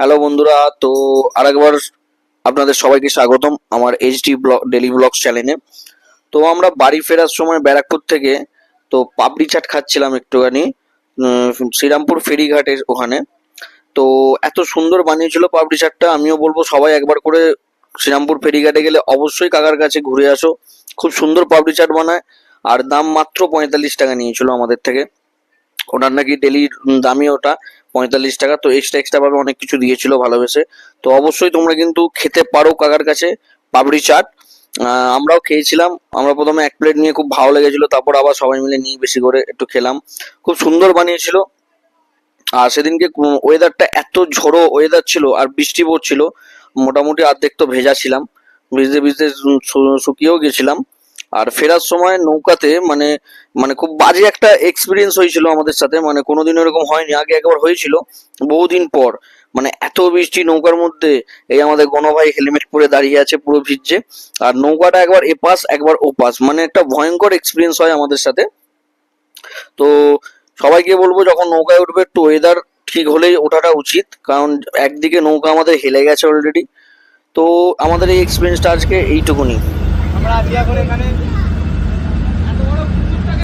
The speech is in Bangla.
হ্যালো বন্ধুরা, তো আরেকবার আপনাদের সবাইকে স্বাগতম আমার এইচডি ব্লগ ডেলি ব্লগস চ্যানেলে। তো আমরা বাড়ি ফেরার সময় ব্যারাকপুর থেকে তো পাপড়ি চাট খাচ্ছিলাম একটুখানি শ্রীরামপুর ফেরিঘাটের ওখানে। তো এত সুন্দর বানিয়েছিল পাপড়ি চাটটা, আমিও বলবো সবাই একবার করে শ্রীরামপুর ফেরিঘাটে গেলে অবশ্যই কাকার কাছে ঘুরে আসো। খুব সুন্দর পাপড়ি চাট বানায়, আর দাম মাত্র 45 টাকা নিয়েছিল আমাদের থেকে। ওনার নাকি ডেলির দামই ওটা 45 টাকা, তো এক্সট্রা ভাবে অনেক কিছু দিয়েছিল ভালোবেসে। তো অবশ্যই তোমরা কিন্তু খেতে পারো কাকার কাছে পাপড়ি চাট। আমরাও খেয়েছিলাম। আমরা প্রথমে এক প্লেট নিয়ে খুব ভালো লেগেছিল, তারপর আবার সবাই মিলে নিয়ে বেশি করে একটু খেলাম। খুব সুন্দর বানিয়েছিল। আর সেদিনকে ওয়েদারটা এত ঝোড়ো ওয়েদার ছিল, আর বৃষ্টি পড়ছিল, মোটামুটি অর্ধেক তো ভেজা ছিলাম, ভিজতে ভিজতে শুকিয়েও গেছিলাম। আর ফেরার সময় নৌকাতে মানে মানে খুব বাজে একটা এক্সপিরিয়েন্স হয়েছিল আমাদের সাথে, মানে কোনোদিন এরকম হয়নি। আগে একবার হয়েছিল বহুদিন পর, মানে এত বৃষ্টি নৌকার মধ্যে। এই আমাদের গণভাই হেলমেট পরে দাঁড়িয়ে আছে পুরো ভিজছে, আর নৌকাটা একবার এপাশ একবার ওপাশ, মানে একটা ভয়ঙ্কর এক্সপিরিয়েন্স হয় আমাদের সাথে। তো সবাইকে বলবো যখন নৌকায় উঠবে একটু ওয়েদার ঠিক হলেই ওঠাটা উচিত, কারণ একদিকে নৌকা আমাদের হেলে গেছে অলরেডি। তো আমাদের এই এক্সপিরিয়েন্সটা আজকে এইটুকুনি। আমরা আজকে এখন এখানে